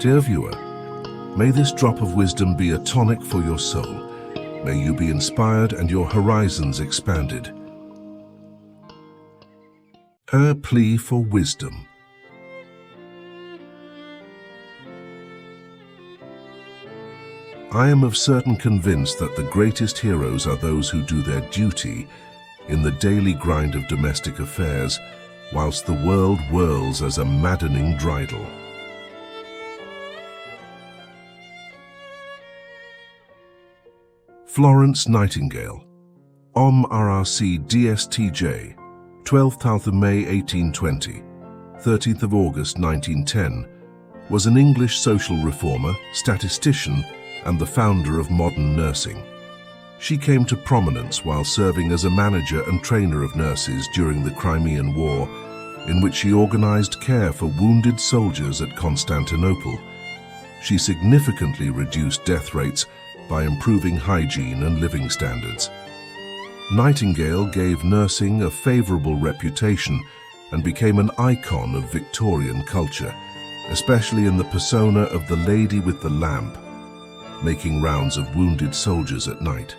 Dear viewer, may this drop of wisdom be a tonic for your soul. May you be inspired and your horizons expanded. A plea for wisdom. I am of certain convinced that the greatest heroes are those who do their duty in the daily grind of domestic affairs, whilst the world whirls as a maddening dreidel. Florence Nightingale, Om RRC DSTJ, 12th of May 1820, 13th of August 1910, was an English social reformer, statistician, and the founder of modern nursing. She came to prominence while serving as a manager and trainer of nurses during the Crimean War, in which she organized care for wounded soldiers at Constantinople. She significantly reduced death rates by improving hygiene and living standards. Nightingale gave nursing a favorable reputation and became an icon of Victorian culture, especially in the persona of the Lady with the Lamp, making rounds of wounded soldiers at night.